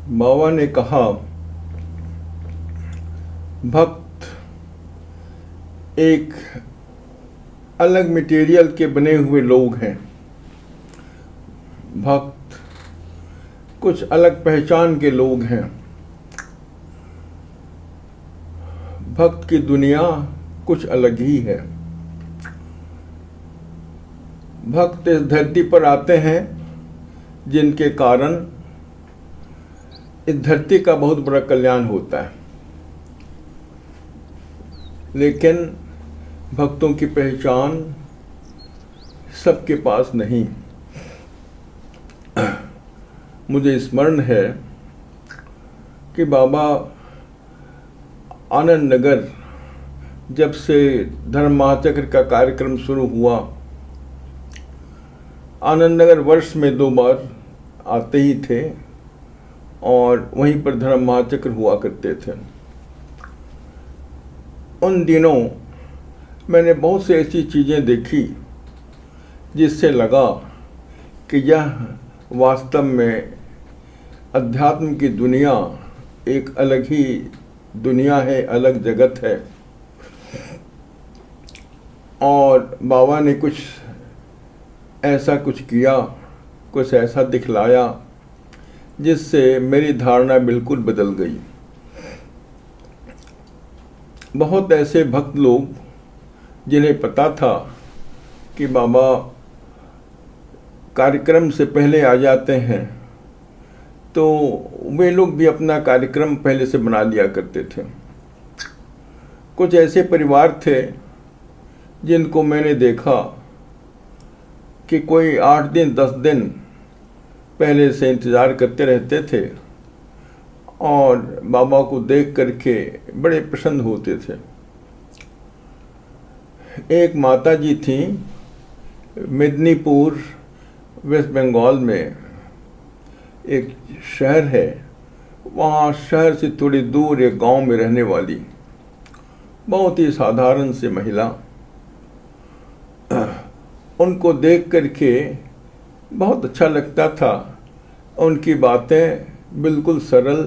बाबा ने कहा, भक्त एक अलग मटेरियल के बने हुए लोग हैं। भक्त कुछ अलग पहचान के लोग हैं। भक्त की दुनिया कुछ अलग ही है। भक्त इस धरती पर आते हैं जिनके कारण इस धरती का बहुत बड़ा कल्याण होता है, लेकिन भक्तों की पहचान सबके पास नहीं। मुझे स्मरण है कि बाबा आनंद नगर जब से धर्म महाचक्र का कार्यक्रम शुरू हुआ, आनंद नगर वर्ष में 2 बार आते ही थे और वहीं पर धर्म महाचक्र हुआ करते थे। उन दिनों मैंने बहुत सी ऐसी चीज़ें देखी जिससे लगा कि यह वास्तव में अध्यात्म की दुनिया एक अलग ही दुनिया है, अलग जगत है। और बाबा ने कुछ ऐसा कुछ किया, कुछ ऐसा दिखलाया जिससे मेरी धारणा बिल्कुल बदल गई। बहुत ऐसे भक्त लोग जिन्हें पता था कि बाबा कार्यक्रम से पहले आ जाते हैं, तो वे लोग भी अपना कार्यक्रम पहले से बना लिया करते थे। कुछ ऐसे परिवार थे जिनको मैंने देखा कि कोई 8 दिन 10 दिन पहले से इंतज़ार करते रहते थे और बाबा को देख करके बड़े प्रसन्न होते थे। एक माता जी थी, मेदिनीपुर वेस्ट बंगाल में एक शहर है, वहाँ शहर से थोड़ी दूर एक गांव में रहने वाली बहुत ही साधारण सी महिला। उनको देख करके बहुत अच्छा लगता था। उनकी बातें बिल्कुल सरल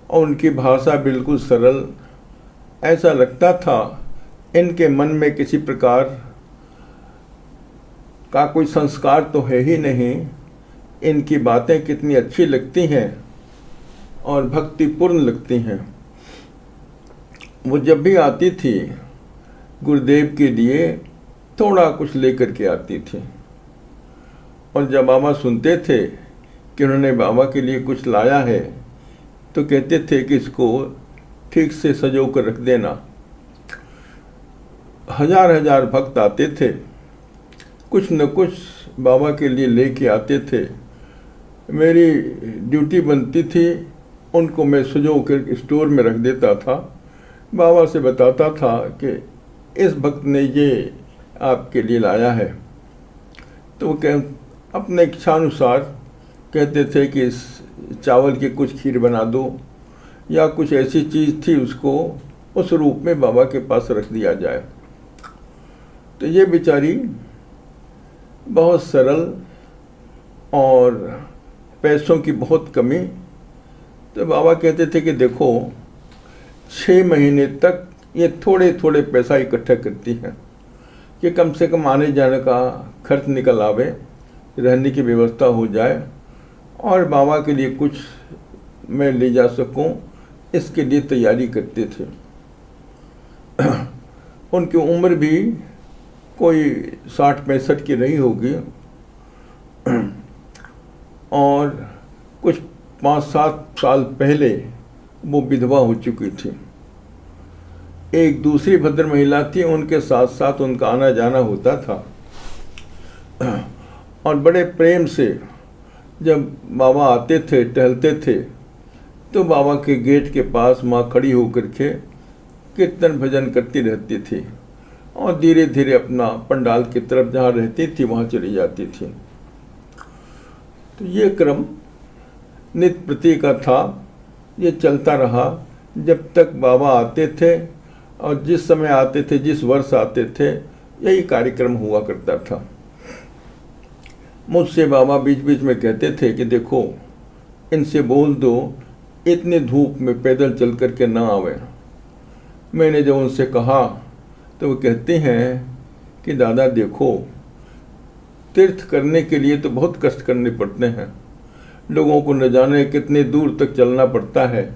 और उनकी भाषा बिल्कुल सरल। ऐसा लगता था इनके मन में किसी प्रकार का कोई संस्कार तो है ही नहीं। इनकी बातें कितनी अच्छी लगती हैं और भक्तिपूर्ण लगती हैं। वो जब भी आती थी गुरुदेव के लिए थोड़ा कुछ लेकर के आती थी, और जब बाबा सुनते थे कि उन्होंने बाबा के लिए कुछ लाया है तो कहते थे कि इसको ठीक से सजो कर रख देना। हजार भक्त आते थे, कुछ न कुछ बाबा के लिए लेके आते थे। मेरी ड्यूटी बनती थी, उनको मैं सजो कर स्टोर में रख देता था। बाबा से बताता था कि इस भक्त ने ये आपके लिए लाया है, तो वो अपने इच्छानुसार कहते थे कि इस चावल की कुछ खीर बना दो या कुछ ऐसी चीज़ थी उसको उस रूप में बाबा के पास रख दिया जाए। तो ये बेचारी बहुत सरल और पैसों की बहुत कमी। तो बाबा कहते थे कि देखो 6 महीने तक ये थोड़े थोड़े पैसा इकट्ठा करती हैं कि कम से कम आने जाने का खर्च निकल आवे, रहने की व्यवस्था हो जाए और बाबा के लिए कुछ मैं ले जा सकूं, इसके लिए तैयारी करते थे। उनकी उम्र भी कोई 60-65 की रही होगी और कुछ 5-7 साल पहले वो विधवा हो चुकी थी। एक दूसरी भद्र महिला थी, उनके साथ साथ उनका आना जाना होता था। और बड़े प्रेम से जब बाबा आते थे, टहलते थे, तो बाबा के गेट के पास माँ खड़ी होकर के कीर्तन भजन करती रहती थी और धीरे धीरे अपना पंडाल की तरफ जहाँ रहती थी वहाँ चली जाती थी। तो ये क्रम नित्य प्रति का था, ये चलता रहा जब तक बाबा आते थे। और जिस समय आते थे, जिस वर्ष आते थे, यही कार्यक्रम हुआ करता था। मुझसे बाबा बीच बीच में कहते थे कि देखो इनसे बोल दो इतने धूप में पैदल चल कर के ना आवे। मैंने जब उनसे कहा तो वो कहते हैं कि दादा देखो, तीर्थ करने के लिए तो बहुत कष्ट करने पड़ते हैं, लोगों को न जाने कितने दूर तक चलना पड़ता है।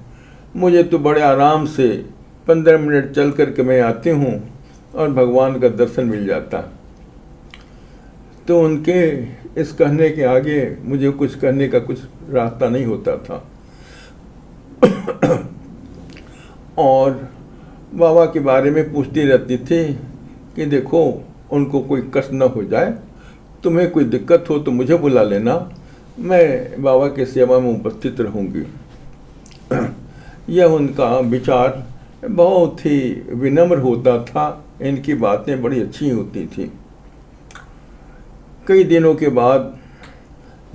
मुझे तो बड़े आराम से 15 मिनट चल कर के मैं आती हूँ और भगवान का दर्शन मिल जाता। तो उनके इस कहने के आगे मुझे कुछ कहने का कुछ रास्ता नहीं होता था। और बाबा के बारे में पूछती रहती थी कि देखो उनको कोई कष्ट न हो जाए, तुम्हें कोई दिक्कत हो तो मुझे बुला लेना, मैं बाबा के सेवा में उपस्थित रहूँगी। यह उनका विचार बहुत ही विनम्र होता था, इनकी बातें बड़ी अच्छी होती थी। कई दिनों के बाद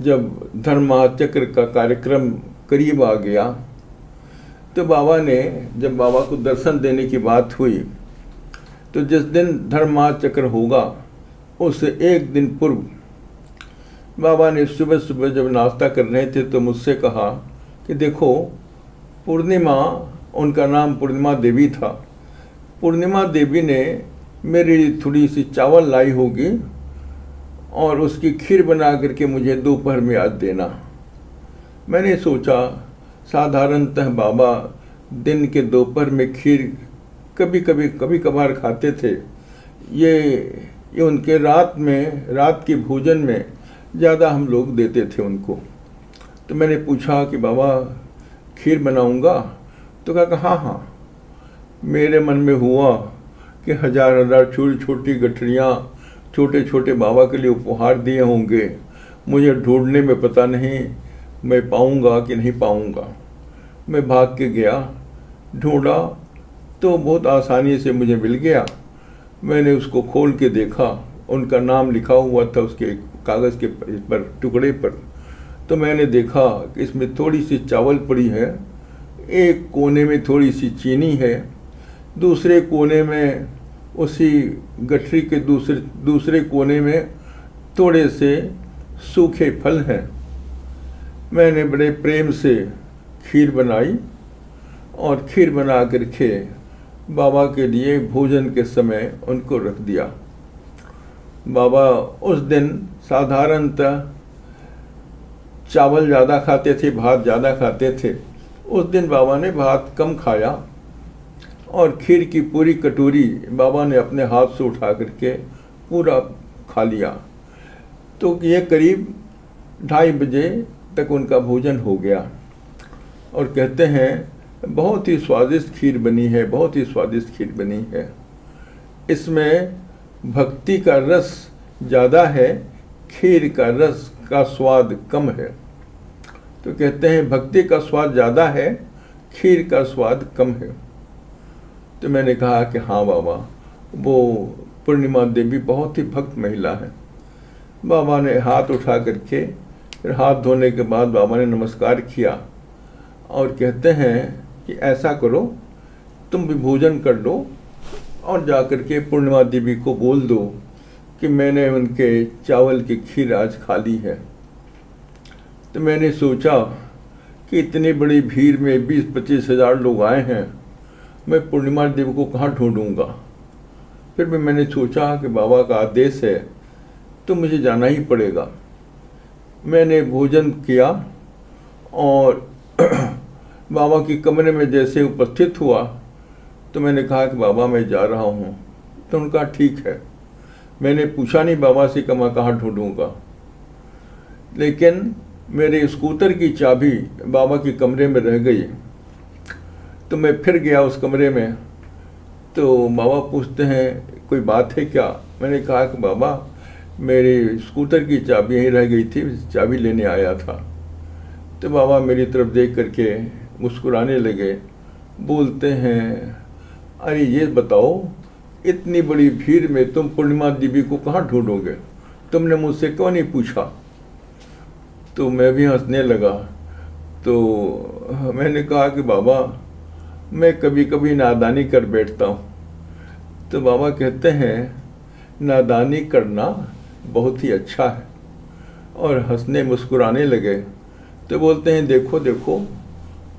जब धर्म महाचक्र का कार्यक्रम करीब आ गया तो बाबा ने, जब बाबा को दर्शन देने की बात हुई तो जिस दिन धर्म महाचक्र होगा उससे एक दिन पूर्व बाबा ने सुबह सुबह जब नाश्ता कर रहे थे तो मुझसे कहा कि देखो पूर्णिमा, उनका नाम पूर्णिमा देवी था, पूर्णिमा देवी ने मेरे लिए थोड़ी सी चावल लाई होगी और उसकी खीर बना करके मुझे दोपहर में आज देना। मैंने सोचा साधारणतः बाबा दिन के दोपहर में खीर कभी कभार खाते थे, ये उनके रात की भोजन में ज़्यादा हम लोग देते थे उनको। तो मैंने पूछा कि बाबा खीर बनाऊंगा? तो कहा हाँ। मेरे मन में हुआ कि हजार छोटी गठरियाँ छोटे छोटे बाबा के लिए उपहार दिए होंगे, मुझे ढूंढने में पता नहीं मैं पाऊंगा कि नहीं पाऊंगा। मैं भाग के गया, ढूंढा तो बहुत आसानी से मुझे मिल गया। मैंने उसको खोल के देखा, उनका नाम लिखा हुआ था उसके कागज़ के पर टुकड़े पर। तो मैंने देखा कि इसमें थोड़ी सी चावल पड़ी है, एक कोने में थोड़ी सी चीनी है, दूसरे कोने में उसी गठरी के दूसरे कोने में थोड़े से सूखे फल हैं। मैंने बड़े प्रेम से खीर बनाई और खीर बना करके बाबा के लिए भोजन के समय उनको रख दिया। बाबा उस दिन साधारणतः चावल ज़्यादा खाते थे, भात ज़्यादा खाते थे। उस दिन बाबा ने भात कम खाया और खीर की पूरी कटोरी बाबा ने अपने हाथ से उठा करके पूरा खा लिया। तो ये करीब 2:30 बजे तक उनका भोजन हो गया और कहते हैं बहुत ही स्वादिष्ट खीर बनी है, बहुत ही स्वादिष्ट खीर बनी है। इसमें भक्ति का रस ज़्यादा है, खीर का रस का स्वाद कम है। तो कहते हैं भक्ति का स्वाद ज़्यादा है, खीर का स्वाद कम है। तो मैंने कहा कि हाँ बाबा, वो पूर्णिमा देवी बहुत ही भक्त महिला है। बाबा ने हाथ उठा करके, फिर हाथ धोने के बाद बाबा ने नमस्कार किया और कहते हैं कि ऐसा करो, तुम भी भोजन कर लो और जा कर के पूर्णिमा देवी को बोल दो कि मैंने उनके चावल की खीर आज खा ली है। तो मैंने सोचा कि इतनी बड़ी भीड़ में 20-25 हज़ार लोग आए हैं, मैं पूर्णिमा देवी को कहाँ ढूंढूंगा। फिर भी मैंने सोचा कि बाबा का आदेश है तो मुझे जाना ही पड़ेगा। मैंने भोजन किया और बाबा के कमरे में जैसे उपस्थित हुआ तो मैंने कहा कि बाबा मैं जा रहा हूँ। तो उनका ठीक है। मैंने पूछा नहीं बाबा से कि मैं कहाँ ढूंढूंगा, लेकिन मेरे स्कूटर की चाबी बाबा के कमरे में रह गई। तो मैं फिर गया उस कमरे में, तो बाबा पूछते हैं कोई बात है क्या? मैंने कहा कि बाबा मेरे स्कूटर की चाबी यहीं रह गई थी, चाबी लेने आया था। तो बाबा मेरी तरफ देख करके मुस्कुराने लगे, बोलते हैं अरे ये बताओ इतनी बड़ी भीड़ में तुम पूर्णिमा देवी को कहाँ ढूंढोगे, तुमने मुझसे क्यों नहीं पूछा? तो मैं भी हंसने लगा। तो मैंने कहा कि बाबा मैं कभी कभी नादानी कर बैठता हूँ। तो बाबा कहते हैं नादानी करना बहुत ही अच्छा है, और हंसने मुस्कुराने लगे। तो बोलते हैं देखो देखो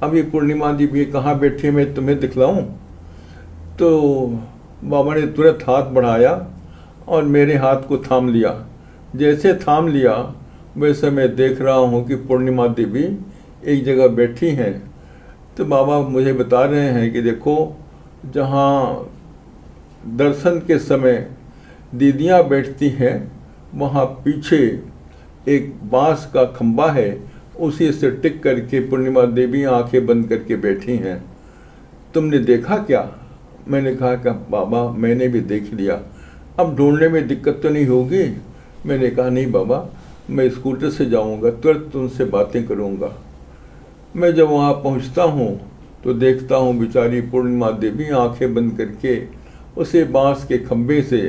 अभी पूर्णिमा देवी कहाँ बैठी है, मैं तुम्हें दिखलाऊं। तो बाबा ने तुरंत हाथ बढ़ाया और मेरे हाथ को थाम लिया। जैसे थाम लिया वैसे मैं देख रहा हूँ कि पूर्णिमा देवी एक जगह बैठी हैं। तो बाबा मुझे बता रहे हैं कि देखो जहाँ दर्शन के समय दीदियाँ बैठती हैं वहाँ पीछे एक बांस का खंबा है, उसी से टिक करके पूर्णिमा देवी आंखें बंद करके बैठी हैं। तुमने देखा क्या? मैंने कहा कि बाबा मैंने भी देख लिया, अब ढूंढने में दिक्कत तो नहीं होगी? मैंने कहा नहीं बाबा, मैं स्कूटर से जाऊंगा, तुरंत तुमसे बातें करूंगा। मैं जब वहाँ पहुँचता हूँ तो देखता हूँ बेचारी पूर्णिमा देवी आंखें बंद करके उसे बांस के खंबे से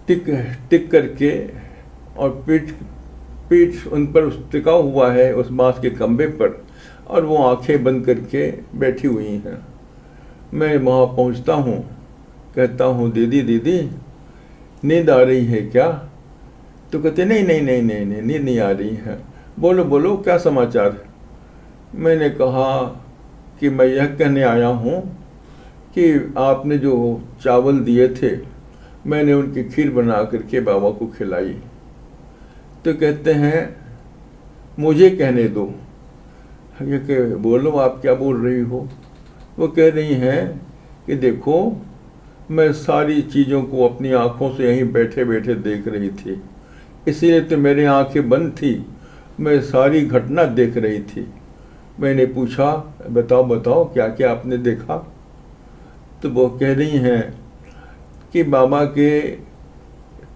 टिक करके और पीठ उन पर टिका हुआ है उस बांस के खंबे पर, और वो आंखें बंद करके बैठी हुई हैं। मैं वहाँ पहुँचता हूँ, कहता हूँ दीदी दीदी नींद आ रही है क्या? तो कहते नहीं नहीं नहीं नहीं नहीं नींद नहीं आ रही है, बोलो बोलो क्या समाचार? मैंने कहा कि मैं यह कहने आया हूँ कि आपने जो चावल दिए थे मैंने उनकी खीर बना करके बाबा को खिलाई। तो कहते हैं मुझे कहने दो। ये कि बोलो आप क्या बोल रही हो? वो कह रही हैं कि देखो मैं सारी चीज़ों को अपनी आँखों से यहीं बैठे बैठे देख रही थी, इसीलिए तो मेरी आंखें बंद थी, मैं सारी घटना देख रही थी। मैंने पूछा बताओ बताओ क्या क्या आपने देखा? तो वो कह रही हैं कि बाबा के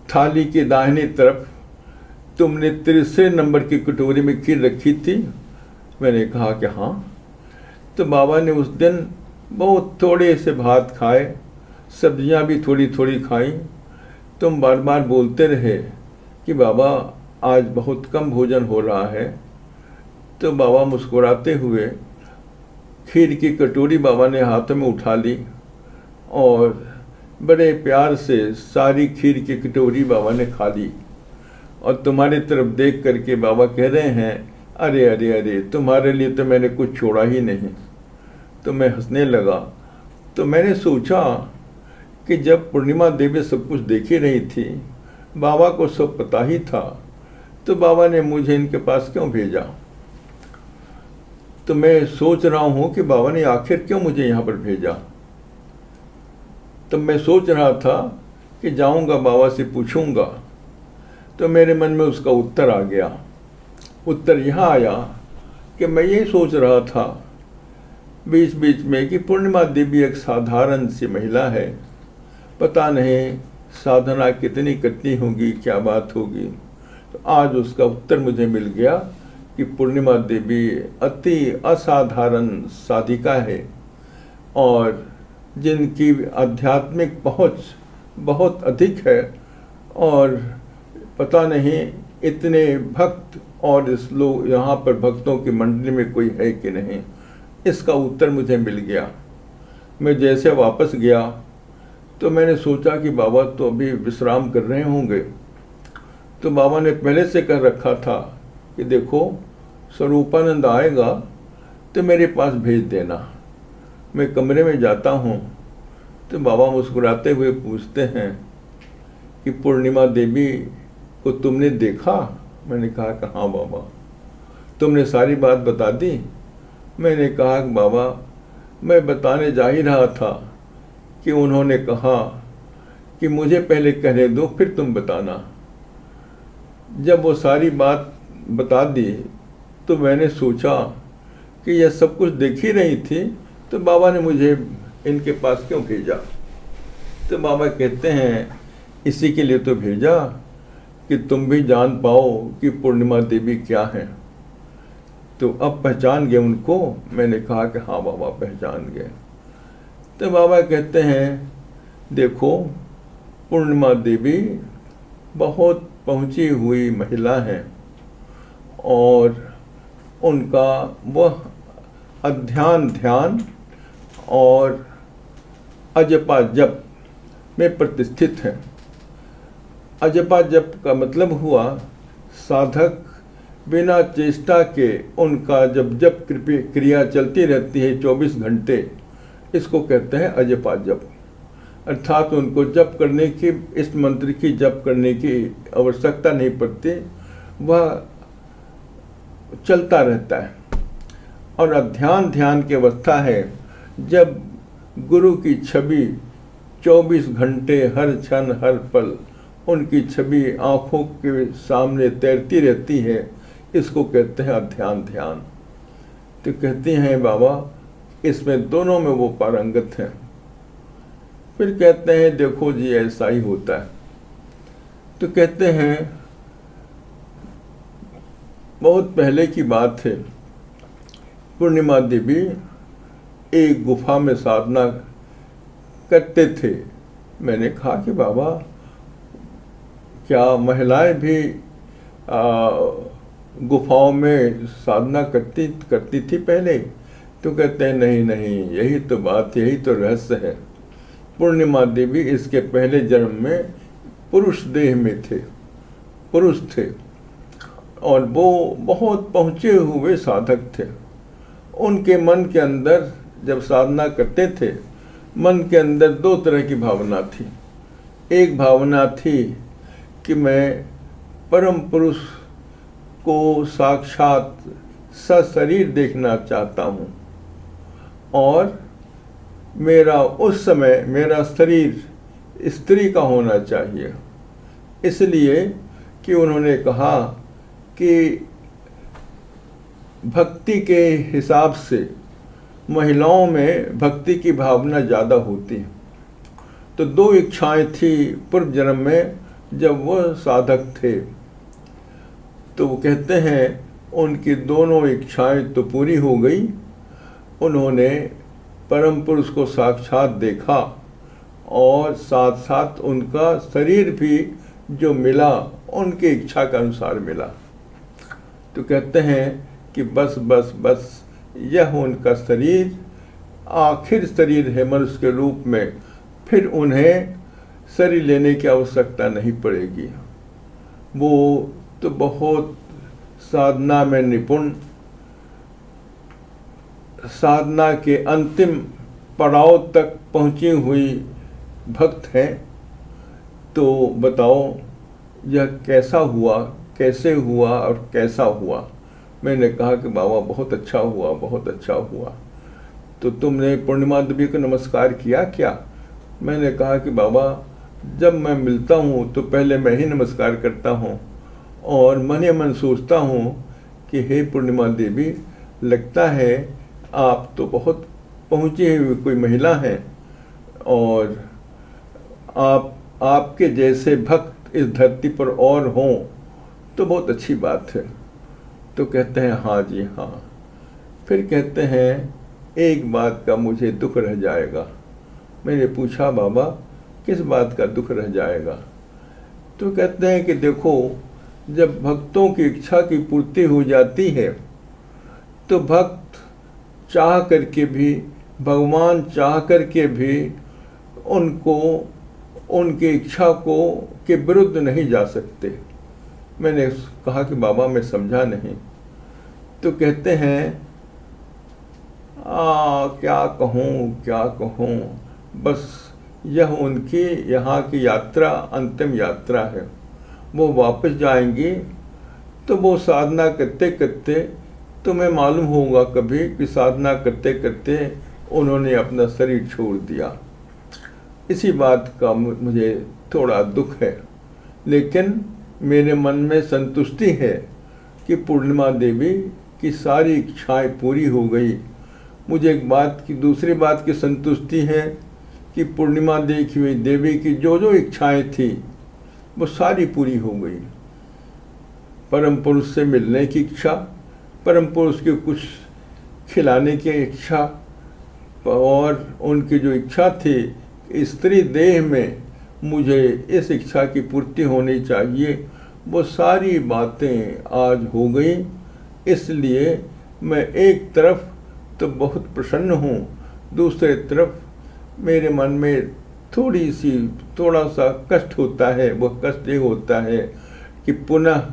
थाली के दाहिनी तरफ तुमने 33 नंबर की कटोरी में खीर रखी थी। मैंने कहा कि हाँ। तो बाबा ने उस दिन बहुत थोड़े से भात खाए, सब्जियां भी थोड़ी थोड़ी खाई। तुम बार बार बोलते रहे कि बाबा आज बहुत कम भोजन हो रहा है। तो बाबा मुस्कुराते हुए खीर की कटोरी बाबा ने हाथों में उठा ली और बड़े प्यार से सारी खीर की कटोरी बाबा ने खा ली। और तुम्हारी तरफ देख करके बाबा कह रहे हैं अरे अरे अरे तुम्हारे लिए तो मैंने कुछ छोड़ा ही नहीं। तो मैं हंसने लगा। तो मैंने सोचा कि जब पूर्णिमा देवी सब कुछ देख ही रही थी, बाबा को सब पता ही था, तो बाबा ने मुझे इनके पास क्यों भेजा? तो मैं सोच रहा हूँ कि बाबा ने आखिर क्यों मुझे यहाँ पर भेजा। तो मैं सोच रहा था कि जाऊँगा बाबा से पूछूंगा। तो मेरे मन में उसका उत्तर आ गया। उत्तर यहाँ आया कि मैं यही सोच रहा था बीच बीच में कि पूर्णिमा देवी एक साधारण सी महिला है, पता नहीं साधना कितनी कठिन होगी, क्या बात होगी। तो आज उसका उत्तर मुझे मिल गया कि पूर्णिमा देवी अति असाधारण साधिका है और जिनकी आध्यात्मिक पहुंच बहुत अधिक है, और पता नहीं इतने भक्त और इस लोग यहाँ पर भक्तों की मंडली में कोई है कि नहीं। इसका उत्तर मुझे मिल गया। मैं जैसे वापस गया तो मैंने सोचा कि बाबा तो अभी विश्राम कर रहे होंगे। तो बाबा ने पहले से कह रखा था कि देखो स्वरूपानंद आएगा तो मेरे पास भेज देना। मैं कमरे में जाता हूँ तो बाबा मुस्कुराते हुए पूछते हैं कि पूर्णिमा देवी को तुमने देखा? मैंने कहा कि हाँ बाबा। तुमने सारी बात बता दी? मैंने कहा कि बाबा मैं बताने जा ही रहा था कि उन्होंने कहा कि मुझे पहले कहने दो फिर तुम बताना। जब वो सारी बात बता दी तो मैंने सोचा कि यह सब कुछ देख ही रही थी, तो बाबा ने मुझे इनके पास क्यों भेजा? तो बाबा कहते हैं इसी के लिए तो भेजा कि तुम भी जान पाओ कि पूर्णिमा देवी क्या है। तो अब पहचान गए उनको? मैंने कहा कि हाँ बाबा पहचान गए। तो बाबा कहते हैं देखो पूर्णिमा देवी बहुत पहुंची हुई महिला है और उनका वह ध्यान और अजपा जप में प्रतिष्ठित है। अजपा जप का मतलब हुआ साधक बिना चेष्टा के उनका जब जप क्रिया चलती रहती है 24 घंटे, इसको कहते हैं अजपा जप। अर्थात उनको जप करने की, इस मंत्र की जप करने की आवश्यकता नहीं पड़ती, वह चलता रहता है। और ध्यान की अवस्था है जब गुरु की छवि 24 घंटे हर क्षण हर पल उनकी छवि आँखों के सामने तैरती रहती है, इसको कहते हैं ध्यान। तो कहते हैं बाबा इसमें दोनों में वो पारंगत हैं। फिर कहते हैं देखो जी ऐसा ही होता है। तो कहते हैं बहुत पहले की बात है, पूर्णिमा देवी एक गुफा में साधना करते थे। मैंने कहा कि बाबा क्या महिलाएं भी गुफाओं में साधना करती थी पहले? तो कहते हैं नहीं, यही तो बात, यही तो रहस्य है। पूर्णिमा देवी इसके पहले जन्म में पुरुष देह में थे, पुरुष थे, और वो बहुत पहुँचे हुए साधक थे। उनके मन के अंदर जब साधना करते थे, मन के अंदर दो तरह की भावना थी। एक भावना थी कि मैं परम पुरुष को साक्षात सशरीर देखना चाहता हूँ, और मेरा उस समय मेरा शरीर स्त्री का होना चाहिए। इसलिए कि उन्होंने कहा कि भक्ति के हिसाब से महिलाओं में भक्ति की भावना ज़्यादा होती है। तो दो इच्छाएं थी पूर्व जन्म में जब वो साधक थे। तो वो कहते हैं उनकी दोनों इच्छाएं तो पूरी हो गई। उन्होंने परम पुरुष को साक्षात देखा, और साथ साथ उनका शरीर भी जो मिला उनकी इच्छा के अनुसार मिला। तो कहते हैं कि बस यह उनका शरीर आखिर शरीर है मनुष्य के रूप में, फिर उन्हें शरीर लेने की आवश्यकता नहीं पड़ेगी। वो तो बहुत साधना में निपुण, साधना के अंतिम पड़ाव तक पहुंची हुई भक्त हैं। तो बताओ यह कैसा हुआ, कैसे हुआ और कैसा हुआ? मैंने कहा कि बाबा बहुत अच्छा हुआ, बहुत अच्छा हुआ। तो तुमने पूर्णिमा देवी को नमस्कार किया क्या? मैंने कहा कि बाबा जब मैं मिलता हूँ तो पहले मैं ही नमस्कार करता हूँ, और मन ही मन सोचता हूँ कि हे पूर्णिमा देवी, लगता है आप तो बहुत पहुँची हुई कोई महिला हैं, और आपके जैसे भक्त इस धरती पर और हों तो बहुत अच्छी बात है। तो कहते हैं हाँ जी हाँ। फिर कहते हैं एक बात का मुझे दुख रह जाएगा। मैंने पूछा बाबा किस बात का दुख रह जाएगा? तो कहते हैं कि देखो जब भक्तों की इच्छा की पूर्ति हो जाती है तो भक्त चाह करके भी, भगवान चाह करके भी उनको उनकी इच्छा को के विरुद्ध नहीं जा सकते। मैंने कहा कि बाबा मैं समझा नहीं। तो कहते हैं क्या कहूँ, बस यह उनकी यहाँ की यात्रा अंतिम यात्रा है। वो वापस जाएंगी तो वो साधना करते करते तुम्हें मालूम होगा कभी कि साधना करते करते उन्होंने अपना शरीर छोड़ दिया। इसी बात का मुझे थोड़ा दुख है, लेकिन मेरे मन में संतुष्टि है कि पूर्णिमा देवी की सारी इच्छाएं पूरी हो गई। मुझे एक बात की, दूसरी बात की संतुष्टि है कि पूर्णिमा देवी की जो जो इच्छाएं थी वो सारी पूरी हो गई। परम पुरुष से मिलने की इच्छा, परम पुरुष की कुछ खिलाने की इच्छा, और उनकी जो इच्छा थी स्त्री देह में मुझे इस इच्छा की पूर्ति होनी चाहिए, वो सारी बातें आज हो गई। इसलिए मैं एक तरफ तो बहुत प्रसन्न हूँ, दूसरे तरफ मेरे मन में थोड़ा सा कष्ट होता है। वह कष्ट ये होता है कि पुनः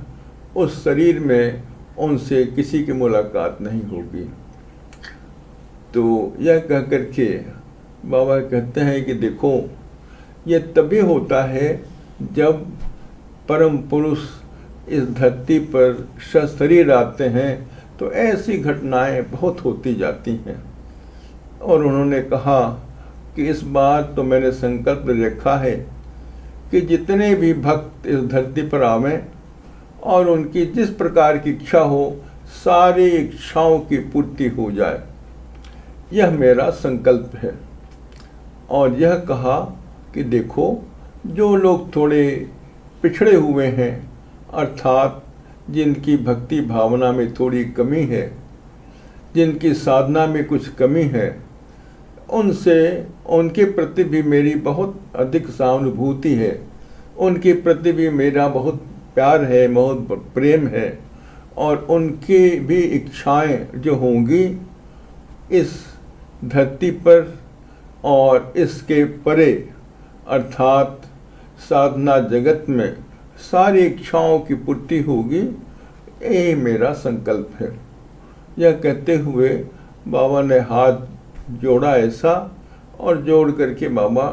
उस शरीर में उनसे किसी की मुलाकात नहीं होगी। तो यह कह कर के बाबा कहते हैं कि देखो, ये तभी होता है जब परम पुरुष इस धरती पर सशरीर आते हैं, तो ऐसी घटनाएं बहुत होती जाती हैं। और उन्होंने कहा कि इस बार तो मैंने संकल्प रखा है कि जितने भी भक्त इस धरती पर आवें और उनकी जिस प्रकार की इच्छा हो, सारी इच्छाओं की पूर्ति हो जाए, यह मेरा संकल्प है। और यह कहा कि देखो, जो लोग थोड़े पिछड़े हुए हैं, अर्थात जिनकी भक्ति भावना में थोड़ी कमी है, जिनकी साधना में कुछ कमी है, उनसे उनके प्रति भी मेरी बहुत अधिक सहानुभूति है, उनके प्रति भी मेरा बहुत प्यार है, बहुत प्रेम है। और उनकी भी इच्छाएं जो होंगी इस धरती पर और इसके परे, अर्थात साधना जगत में सारी इच्छाओं की पूर्ति होगी, यही मेरा संकल्प है। यह कहते हुए बाबा ने हाथ जोड़ा ऐसा, और जोड़ करके बाबा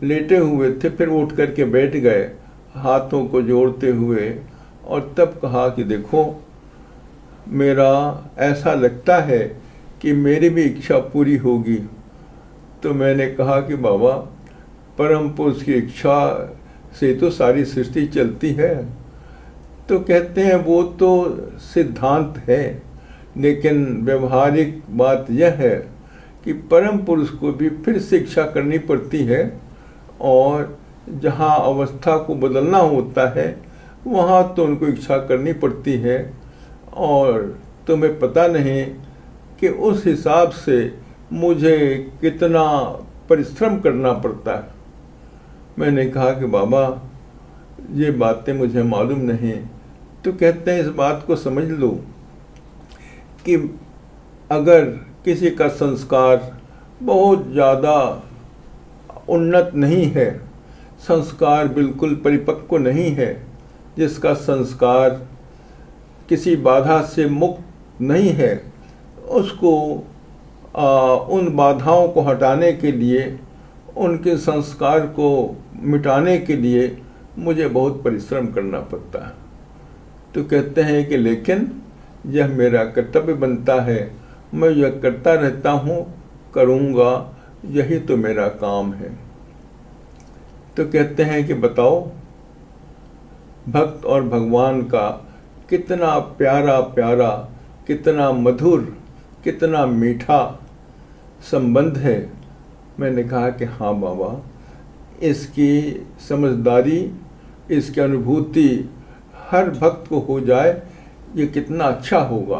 लेटे हुए थे, फिर उठ करके बैठ गए हाथों को जोड़ते हुए। और तब कहा कि देखो, मेरा ऐसा लगता है कि मेरी भी इच्छा पूरी होगी। तो मैंने कहा कि बाबा, परम पुरुष की इच्छा से तो सारी सृष्टि चलती है। तो कहते हैं वो तो सिद्धांत है, लेकिन व्यवहारिक बात यह है कि परम पुरुष को भी फिर से इच्छा करनी पड़ती है, और जहाँ अवस्था को बदलना होता है वहाँ तो उनको इच्छा करनी पड़ती है। और तुम्हें पता नहीं कि उस हिसाब से मुझे कितना परिश्रम करना पड़ता है। मैंने कहा कि बाबा, ये बातें मुझे मालूम नहीं। तो कहते हैं, इस बात को समझ लो कि अगर किसी का संस्कार बहुत ज़्यादा उन्नत नहीं है, संस्कार बिल्कुल परिपक्व नहीं है, जिसका संस्कार किसी बाधा से मुक्त नहीं है, उसको उन बाधाओं को हटाने के लिए, उनके संस्कार को मिटाने के लिए मुझे बहुत परिश्रम करना पड़ता है। तो कहते हैं कि लेकिन यह मेरा कर्तव्य बनता है, मैं यह करता रहता हूँ, करूँगा, यही तो मेरा काम है। तो कहते हैं कि बताओ, भक्त और भगवान का कितना प्यारा प्यारा, कितना मधुर, कितना मीठा संबंध है। मैंने कहा कि हाँ बाबा, इसकी समझदारी, इसकी अनुभूति हर भक्त को हो जाए, ये कितना अच्छा होगा।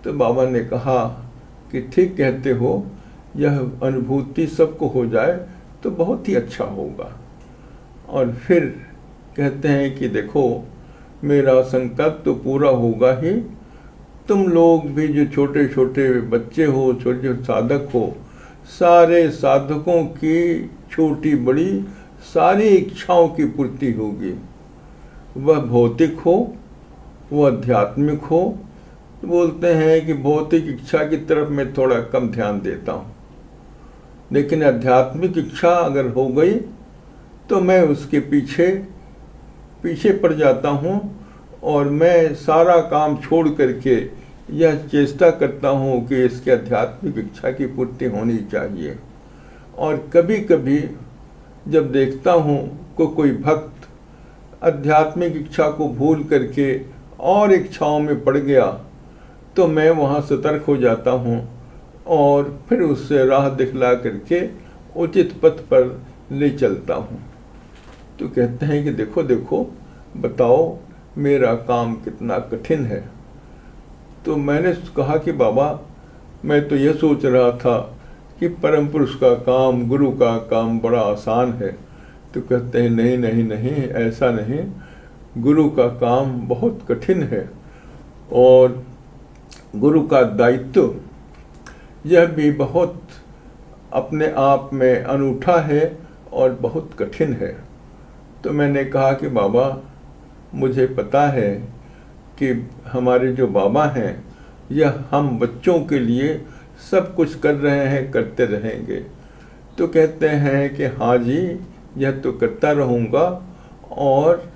तो बाबा ने कहा कि ठीक कहते हो, यह अनुभूति सबको हो जाए तो बहुत ही अच्छा होगा। और फिर कहते हैं कि देखो, मेरा संकल्प तो पूरा होगा ही, तुम लोग भी जो छोटे छोटे बच्चे हो, छोटे छोटे साधक हो, सारे साधकों की छोटी बड़ी सारी इच्छाओं की पूर्ति होगी। वह भौतिक हो, वह आध्यात्मिक हो। बोलते हैं कि भौतिक इच्छा की तरफ मैं थोड़ा कम ध्यान देता हूँ, लेकिन आध्यात्मिक इच्छा अगर हो गई तो मैं उसके पीछे पड़ जाता हूँ, और मैं सारा काम छोड़ करके यह चेष्टा करता हूँ कि इसके आध्यात्मिक इच्छा की पूर्ति होनी चाहिए। और कभी कभी जब देखता हूँ को कोई भक्त आध्यात्मिक इच्छा को भूल करके और इच्छाओं में पड़ गया, तो मैं वहाँ सतर्क हो जाता हूँ और फिर उससे राह दिखला करके उचित पथ पर ले चलता हूँ। तो कहते हैं कि देखो देखो, बताओ मेरा काम कितना कठिन है। तो मैंने कहा कि बाबा, मैं तो यह सोच रहा था कि परम पुरुष का काम, गुरु का काम बड़ा आसान है। तो कहते हैं नहीं नहीं नहीं, ऐसा नहीं, गुरु का काम बहुत कठिन है, और गुरु का दायित्व यह भी बहुत अपने आप में अनूठा है और बहुत कठिन है। तो मैंने कहा कि बाबा, मुझे पता है कि हमारे जो बाबा हैं यह हम बच्चों के लिए सब कुछ कर रहे हैं, करते रहेंगे। तो कहते हैं कि हाँ जी, यह तो करता रहूँगा, और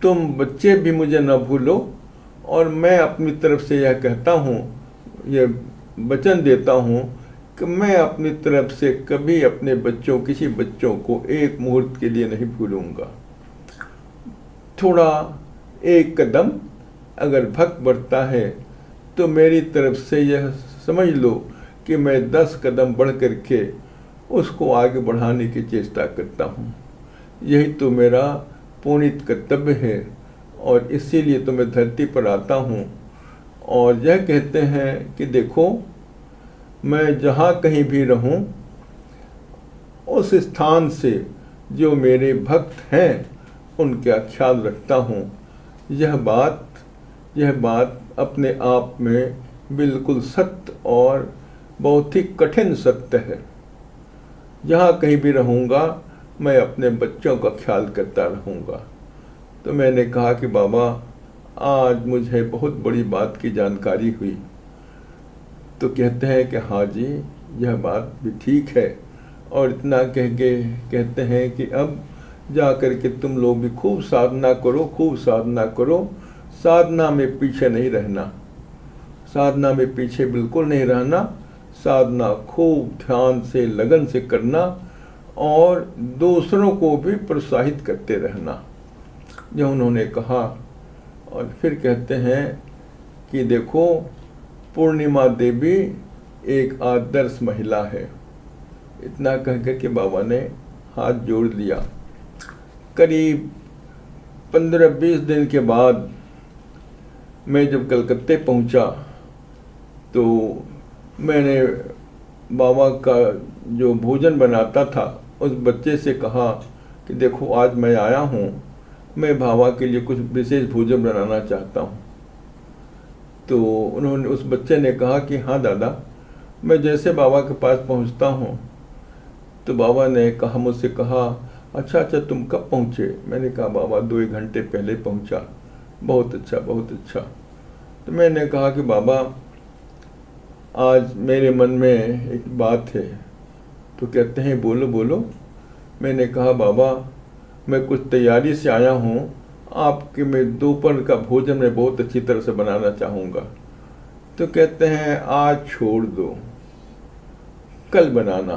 तुम बच्चे भी मुझे न भूलो, और मैं अपनी तरफ से यह कहता हूँ, यह वचन देता हूँ कि मैं अपनी तरफ से कभी अपने बच्चों, किसी बच्चों को एक मुहूर्त के लिए नहीं भूलूंगा। थोड़ा एक कदम अगर भक्त बढ़ता है तो मेरी तरफ से यह समझ लो कि मैं 10 कदम बढ़ करके उसको आगे बढ़ाने की चेष्टा करता हूँ। यही तो मेरा पुनीत कर्तव्य है, और इसीलिए तो मैं धरती पर आता हूँ। और यह कहते हैं कि देखो, मैं जहाँ कहीं भी रहूँ, उस स्थान से जो मेरे भक्त हैं उनका ख्याल रखता हूँ। यह बात अपने आप में बिल्कुल सत्य और बहुत ही कठिन सत्य है। जहाँ कहीं भी रहूँगा मैं अपने बच्चों का ख्याल करता रहूँगा। तो मैंने कहा कि बाबा, आज मुझे बहुत बड़ी बात की जानकारी हुई। तो कहते हैं कि हाँ जी, यह बात भी ठीक है, और इतना कह के कहते हैं कि अब जा कर के तुम लोग भी खूब साधना करो, खूब साधना करो। साधना में पीछे नहीं रहना, साधना में पीछे बिल्कुल नहीं रहना। साधना खूब ध्यान से, लगन से करना, और दूसरों को भी प्रोत्साहित करते रहना, जो उन्होंने कहा। और फिर कहते हैं कि देखो, पूर्णिमा देवी एक आदर्श महिला है। इतना कहकर के बाबा ने हाथ जोड़ दिया। करीब 15-20 दिन के बाद मैं जब कलकत्ते पहुंचा तो मैंने बाबा का जो भोजन बनाता था उस बच्चे से कहा कि देखो, आज मैं आया हूँ, मैं बाबा के लिए कुछ विशेष भोजन बनाना चाहता हूँ। तो उस बच्चे ने कहा कि हाँ दादा। मैं जैसे बाबा के पास पहुँचता हूँ तो बाबा ने मुझसे कहा, अच्छा तुम कब पहुँचे? मैंने कहा बाबा 2-1 घंटे पहले पहुँचा। बहुत अच्छा, बहुत अच्छा। तो मैंने कहा कि बाबा, आज मेरे मन में एक बात है। तो कहते हैं बोलो बोलो। मैंने कहा बाबा, मैं कुछ तैयारी से आया हूँ, आपके मैं दोपहर का भोजन मैं बहुत अच्छी तरह से बनाना चाहूँगा। तो कहते हैं आज छोड़ दो, कल बनाना।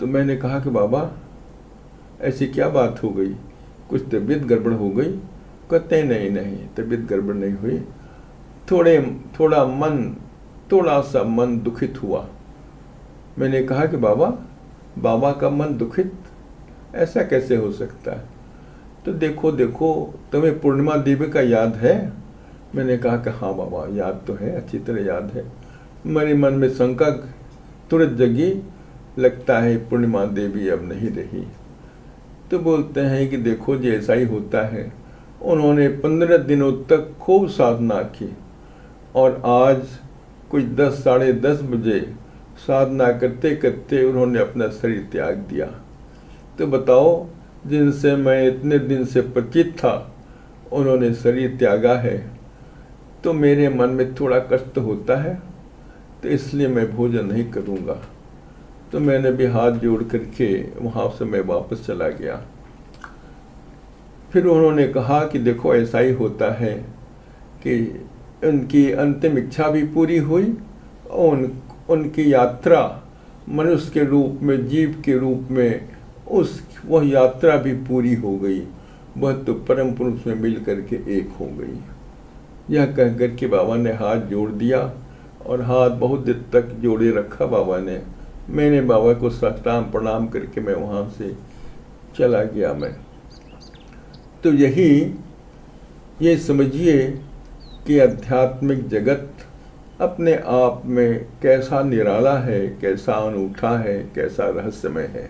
तो मैंने कहा कि बाबा, ऐसी क्या बात हो गई? कुछ तबीयत गड़बड़ हो गई? कहते नहीं नहीं, तबीयत गड़बड़ नहीं हुई, थोड़ा सा मन दुखित हुआ। मैंने कहा कि बाबा का मन दुखित ऐसा कैसे हो सकता है? तो देखो तुम्हें पूर्णिमा देवी का याद है? मैंने कहा कि हाँ बाबा, याद तो है, अच्छी तरह याद है। मेरे मन में शंका तुरंत जगी, लगता है पूर्णिमा देवी अब नहीं रही। तो बोलते हैं कि देखो जी, ऐसा ही होता है। उन्होंने 15 दिनों तक खूब साधना की, और आज कुछ 10-10:30 बजे साधना करते करते उन्होंने अपना शरीर त्याग दिया। तो बताओ, जिनसे मैं इतने दिन से परिचित था, उन्होंने शरीर त्यागा है, तो मेरे मन में थोड़ा कष्ट होता है। तो इसलिए मैं भोजन नहीं करूँगा। तो मैंने भी हाथ जोड़ करके वहाँ से मैं वापस चला गया। फिर उन्होंने कहा कि देखो, ऐसा ही होता है कि उनकी अंतिम इच्छा भी पूरी हुई, और उनकी यात्रा मनुष्य के रूप में, जीव के रूप में वह यात्रा भी पूरी हो गई। वह तो परम पुरुष में मिल करके एक हो गई। यह कहकर के बाबा ने हाथ जोड़ दिया, और हाथ बहुत देर तक जोड़े रखा बाबा ने। मैंने बाबा को साष्टांग प्रणाम करके मैं वहाँ से चला गया। मैं तो ये समझिए कि आध्यात्मिक जगत अपने आप में कैसा निराला है, कैसा अनूठा है, कैसा रहस्यमय है।